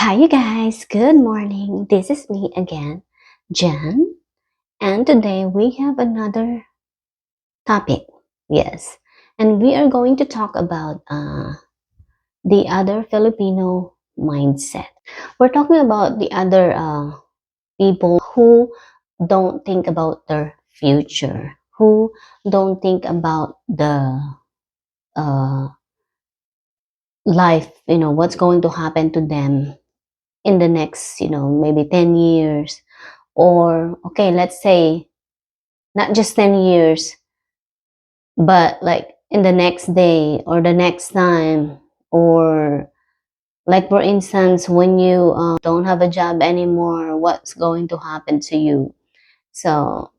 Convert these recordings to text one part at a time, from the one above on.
Hi, you guys. Good morning. This is me again, Jen. And today we have another topic. Yes. And we are going to talk about the other Filipino mindset. We're talking about the other people who don't think about their future, who don't think about the uh, life, what's going to happen to them in the next, maybe 10 years. Or, okay, let's say not just 10 years, but like in the next day or the next time. Or, like, for instance, when you don't have a job anymore, what's going to happen to you? So,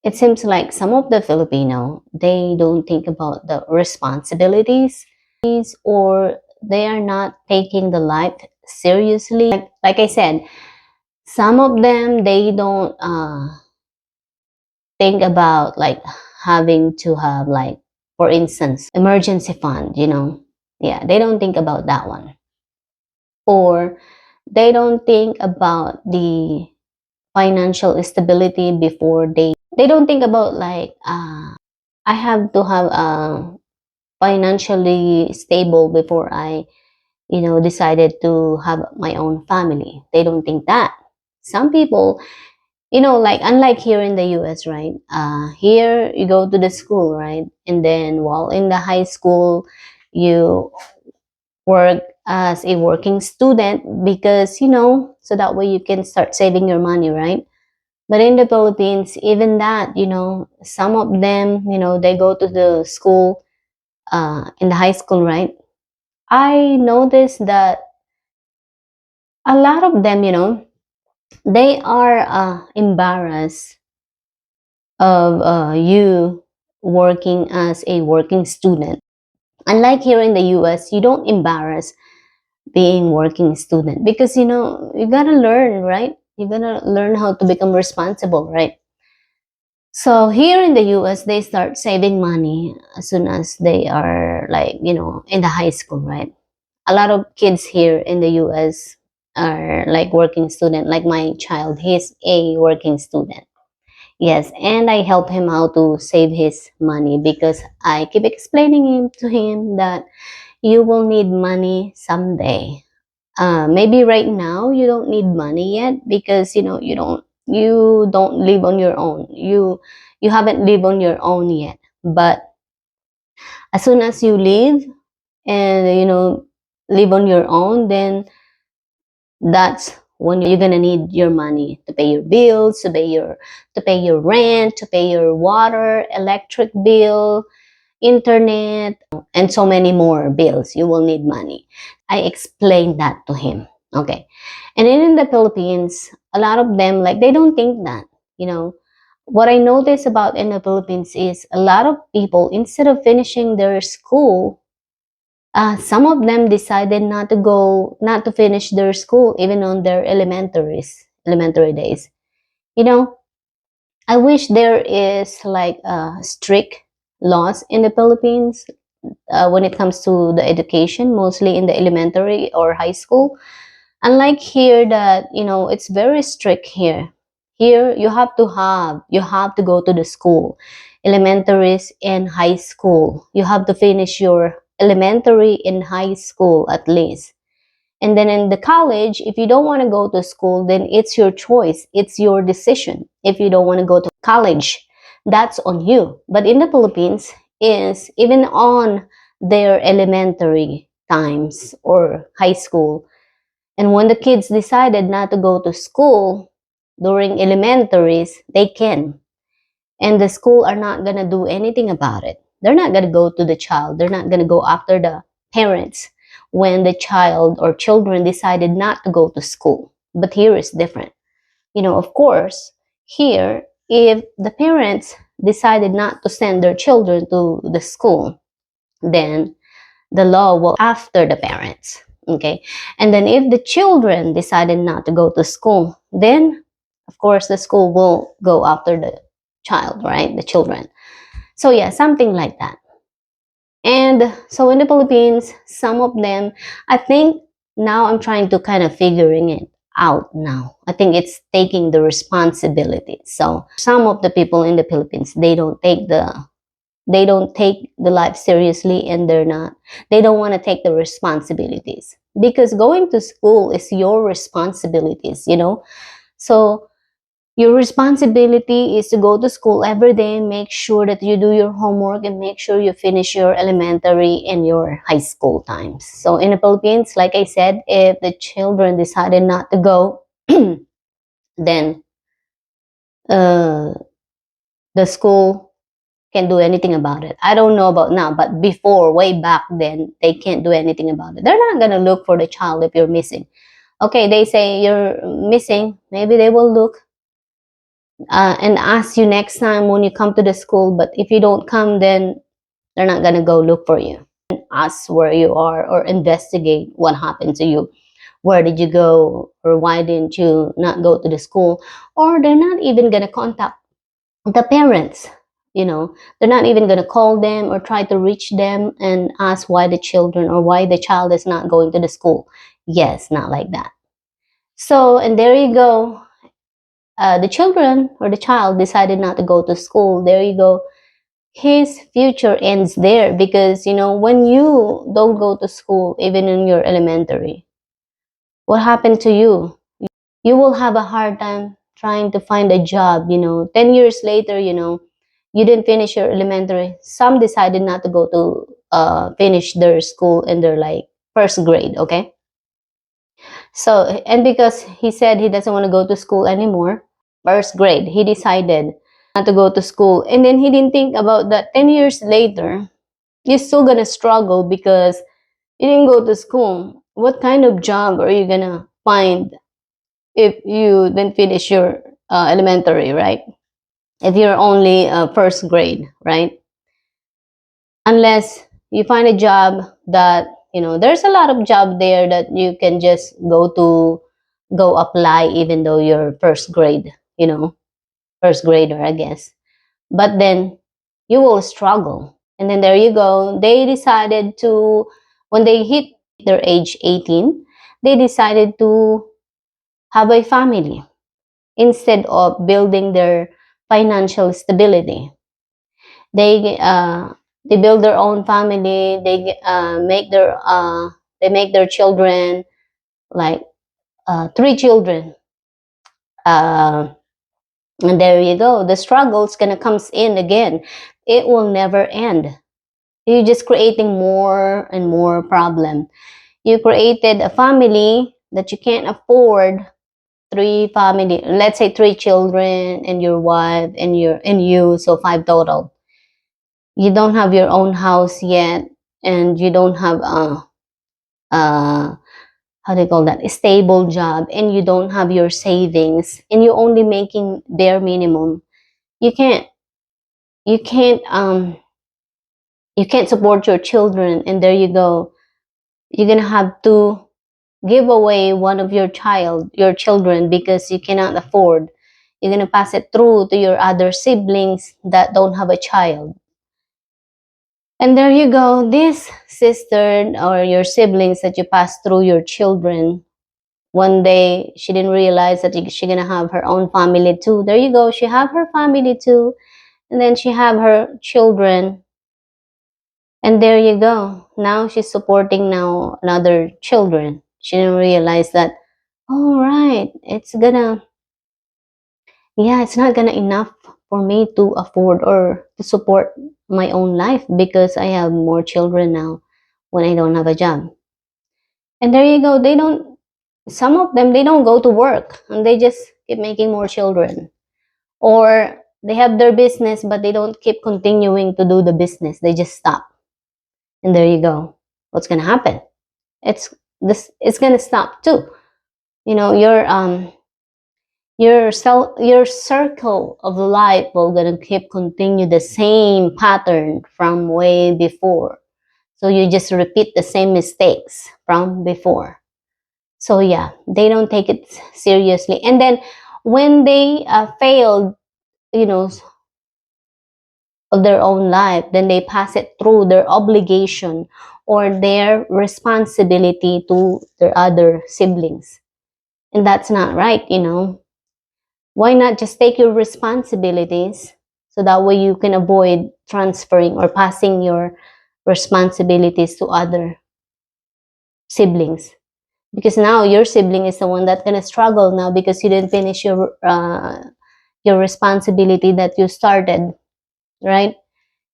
it seems like some of the Filipino, they don't think about the responsibilities, or they are not taking the life seriously. Like I said, some of them, they don't think about like having to have, like, for instance, emergency fund. Yeah, they don't think about that one. Or they don't think about the financial stability before they don't think about, like, I have to have financially stable before I decided to have my own family. They don't think that. Some people, like, unlike here in the US, right? Here you go to the school, right? And then while in the high school, you work as a working student because, so that way you can start saving your money, right? But in the Philippines, even that, some of them, they go to the school, in the high school, right? I noticed that a lot of them, they are embarrassed of you working as a working student. Unlike here in the US, you don't embarrass being working student because you gotta learn, right? You gotta learn how to become responsible, right? So here in the US, they start saving money as soon as they are, like, in the high school, right? A lot of kids here in the US are like working student. Like my child, he's a working student. Yes, and I help him how to save his money because I keep explaining to him that you will need money someday. Maybe right now you don't need money yet because you don't live on your own. You haven't lived on your own yet. But as soon as you live and live on your own, then that's when you're gonna need your money to pay your bills, to pay your rent, to pay your water, electric bill, internet, and so many more bills. You will need money. I explained that to him. Okay. And then in the Philippines, a lot of them, like, they don't think that. You know, what I notice about in the Philippines is a lot of people, instead of finishing their school, some of them decided not to finish their school, even on their elementary days. You know, I wish there is like strict laws in the Philippines when it comes to the education, mostly in the elementary or high school. Unlike here, that it's very strict here. Here you have to go to the school, elementaries and high school. You have to finish your elementary and high school at least. And then in the college, if you don't want to go to school, then it's your choice. It's your decision. If you don't want to go to college, that's on you. But in the Philippines, is even on their elementary times or high school, and when the kids decided not to go to school during elementaries, they can. And the school are not going to do anything about it. They're not going to go to the child. They're not going to go after the parents when the child or children decided not to go to school. But here is different. Of course, here, if the parents decided not to send their children to the school, then the law will after the parents. Okay. And then if the children decided not to go to school, then of course the school will go after the child, right? The children. So yeah, something like that. And so in the Philippines, some of them, I think now I'm trying to kind of figuring it out now. I think it's taking the responsibility. So some of the people in the Philippines, they don't take the life seriously, and they don't want to take the responsibilities, because going to school is your responsibilities, you know. So your responsibility is to go to school every day, make sure that you do your homework, and make sure you finish your elementary and your high school times. So in the Philippines, like I said, if the children decided not to go, then uh, the school can do anything about it. I don't know about now, but before, way back then, they can't do anything about it. They're not gonna look for the child if you're missing. Okay, they say you're missing. Maybe they will look and ask you next time when you come to the school. But if you don't come, then they're not gonna go look for you. Ask where you are or investigate what happened to you. Where did you go, or why didn't you not go to the school? Or they're not even gonna contact the parents. You know, they're not even gonna call them or try to reach them and ask why the children or why the child is not going to the school. Yes, not like that. So, and there you go. The children or the child decided not to go to school. There you go. His future ends there, because, you know, when you don't go to school, even in your elementary, what happened to you? You will have a hard time trying to find a job, you know. 10 years later, you know, you didn't finish your elementary. Some decided not to go to finish their school in their like first grade, okay? So, and because he said he doesn't want to go to school anymore, first grade, he decided not to go to school. And then he didn't think about that 10 years later, you're still gonna struggle because you didn't go to school. What kind of job are you gonna find if you didn't finish your elementary, right? If you're only first grade, right? Unless you find a job that, you know, there's a lot of job there that you can just go apply even though you're first grade, you know, first grader, I guess. But then you will struggle. And then there you go. They decided to, when they hit their age 18, they decided to have a family instead of building their financial stability. They they build their own family. They make their children like three children. Uh, and there you go. The struggle's gonna comes in again. It will never end. You're just creating more and more problem. You created a family that you can't afford. Three family, let's say three children and your wife and you, so five total. You don't have your own house yet, and you don't have uh how do you call that, a stable job, and you don't have your savings, and you're only making bare minimum. You can't you can't um you can't support your children, and there you go. You're gonna have to give away one of your children, because you cannot afford. You're gonna pass it through to your other siblings that don't have a child. And there you go. This sister or your siblings that you pass through your children, one day she didn't realize that she's gonna have her own family too. There you go. She have her family too, and then she have her children. And there you go. Now she's supporting now another children. She didn't realize that, all right, it's not gonna enough for me to afford or to support my own life, because I have more children now when I don't have a job. And there you go. Some of them, they don't go to work, and they just keep making more children. Or they have their business, but they don't keep continuing to do the business. They just stop. And there you go. What's gonna happen? It's gonna stop too. You know, your circle of life will gonna keep continue the same pattern from way before. So you just repeat the same mistakes from before. So yeah, they don't take it seriously. And then when they failed, you know, of their own life, then they pass it through their obligation or their responsibility to their other siblings. And that's not right, you know. Why not just take your responsibilities so that way you can avoid transferring or passing your responsibilities to other siblings? Because now your sibling is the one that's gonna struggle now because you didn't finish your responsibility that you started, right?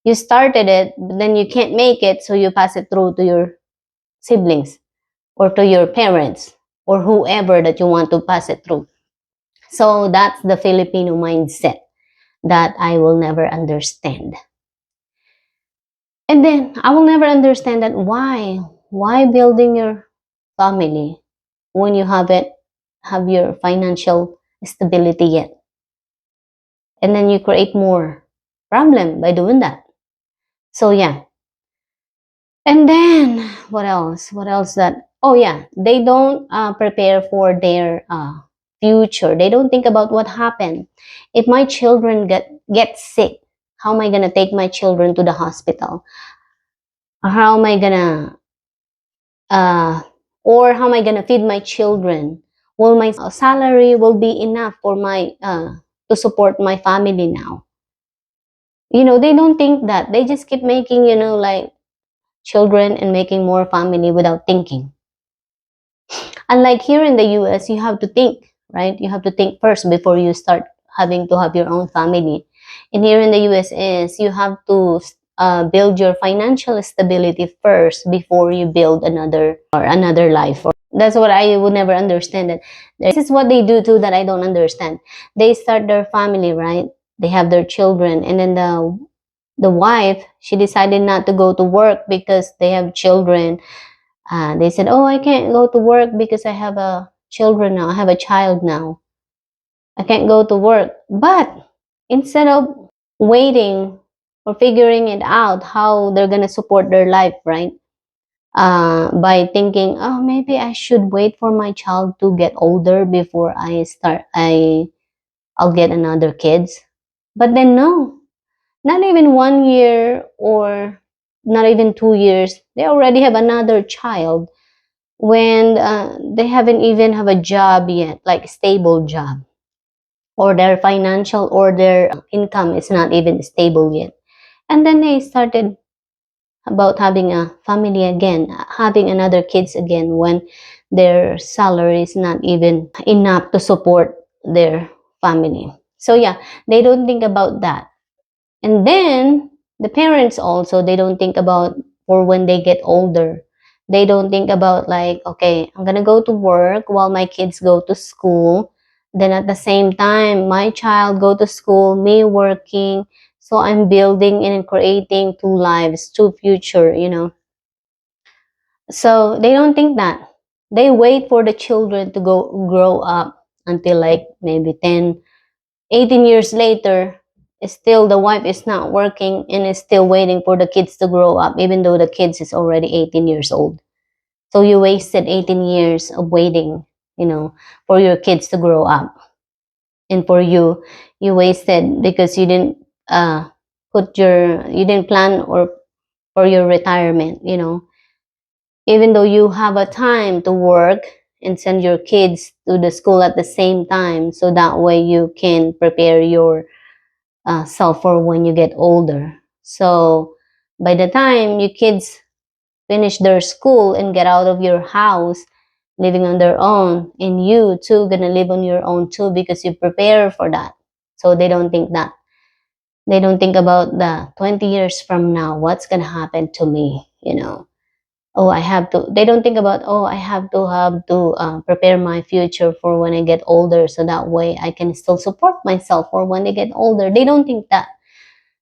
You started it, but then you can't make it, so you pass it through to your siblings or to your parents or whoever that you want to pass it through. So that's the Filipino mindset that I will never understand. And then I will never understand that why building your family when you haven't have your financial stability yet. And then you create more problem by doing that. So yeah. And then what else? What else that oh yeah, they don't prepare for their future. They don't think about what happened. If my children get sick, how am I gonna take my children to the hospital? How am I gonna uh or how am I gonna feed my children? Will my salary will be enough for my to support my family now? You know, they don't think that. They just keep making, you know, like children and making more family without thinking. Unlike here in the US, you have to think, right? You have to think first before you start having to have your own family. And here in the US is you have to build your financial stability first before you build another life. That's what I would never understand. That this is what they do too that I don't understand. They start their family, right? They have their children, and then the wife, she decided not to go to work because they have children. They said, "Oh, I can't go to work because I have a children now. I have a child now. I can't go to work." But instead of waiting or figuring it out how they're gonna support their life, right? By thinking, "Oh, maybe I should wait for my child to get older before I'll get another kids." But then no, not even 1 year or not even 2 years, they already have another child when they haven't even have a job yet, like stable job, or their financial or their income is not even stable yet. And then they started about having a family again, having another kids again when their salary is not even enough to support their family. So yeah, they don't think about that. And then the parents also, they don't think about for when they get older. They don't think about like, okay, I'm gonna go to work while my kids go to school. Then at the same time, my child go to school, me working. So I'm building and creating two lives, two future, you know. So they don't think that. They wait for the children to go grow up until like maybe 10, 18 years later, still the wife is not working and is still waiting for the kids to grow up, even though the kids is already 18 years old. So you wasted 18 years of waiting, you know, for your kids to grow up. And for you, you wasted because you didn't you didn't plan or for your retirement, you know. Even though you have a time to work and send your kids to the school at the same time, so that way you can prepare your self for when you get older. So by the time your kids finish their school and get out of your house, living on their own, and you too gonna live on your own too because you prepare for that. So they don't think that. They don't think about the 20 years from now, what's gonna happen to me, you know. Oh, I have to, they don't think about, oh, I have to prepare my future for when I get older so that way I can still support myself for when I get older. They don't think that.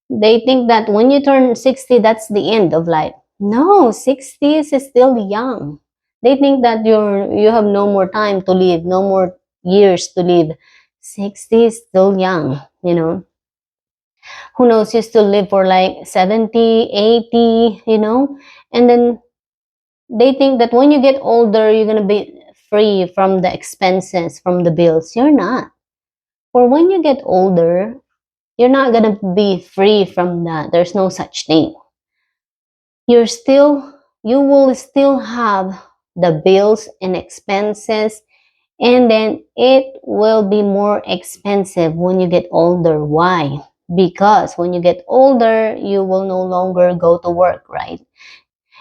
They think that when you turn 60, that's the end of life. No, 60s is still young. They think that you have no more time to live, no more years to live. 60 is still young, you know. Who knows, you still live for like 70, 80, you know. And then they think that when you get older, you're going to be free from the expenses, from the bills. You're not. For when you get older, You're not gonna be free from that. There's no such thing. You will still have the bills and expenses, and then it will be more expensive when you get older. Why? Because when you get older, you will no longer go to work, right?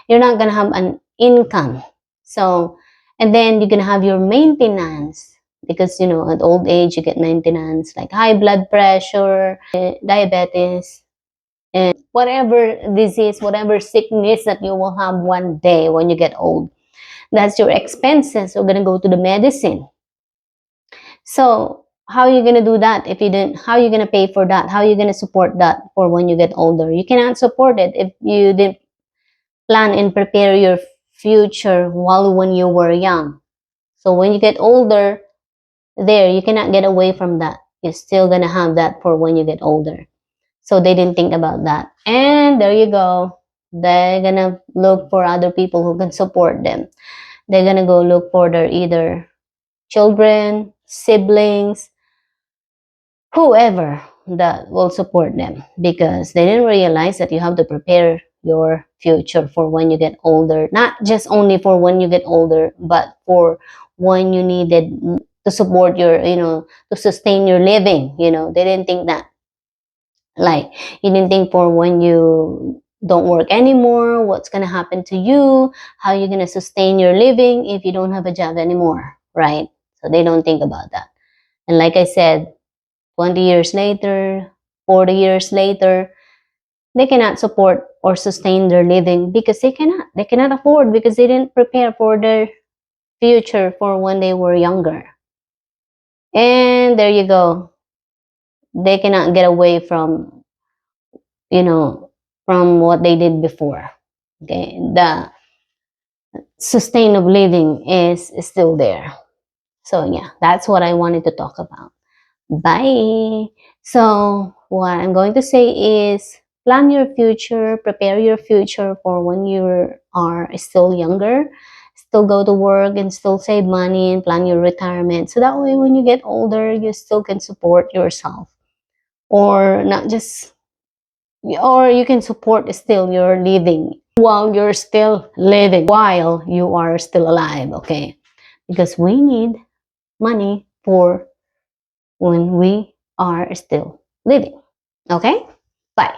You're not gonna have an income. So, and then you're gonna have your maintenance because, at old age, you get maintenance like high blood pressure, diabetes, and whatever disease, whatever sickness that you will have one day when you get old. That's your expenses. You're gonna go to the medicine. So how are you gonna do that if you didn't? How are you gonna pay for that? How are you gonna support that for when you get older? You cannot support it if you didn't plan and prepare your future while when you were young. So when you get older, there you cannot get away from that. You're still gonna have that for when you get older. So they didn't think about that. And there you go. They're gonna look for other people who can support them. They're gonna go look for their either children, siblings, whoever that will support them, because they didn't realize that you have to prepare your future for when you get older, not just only for when you get older, but for when you needed to support your, to sustain your living. They didn't think that. Like, you didn't think for when you don't work anymore, what's going to happen to you, how you're going to sustain your living if you don't have a job anymore, right? So they don't think about that. And like I said, 20 years later, 40 years later, they cannot support or sustain their living because they cannot. They cannot afford because they didn't prepare for their future for when they were younger. And there you go. They cannot get away you know, from what they did before. Okay. The sustainable living is still there. So yeah, that's what I wanted to talk about. Bye. So what I'm going to say is plan your future, prepare your future for when you are still younger, still go to work and still save money and plan your retirement. So that way when you get older, you still can support yourself. Or not just, or you can support still your living while you're still living, while you are still alive, okay? Because we need money for when we are still living. Okay? Bye.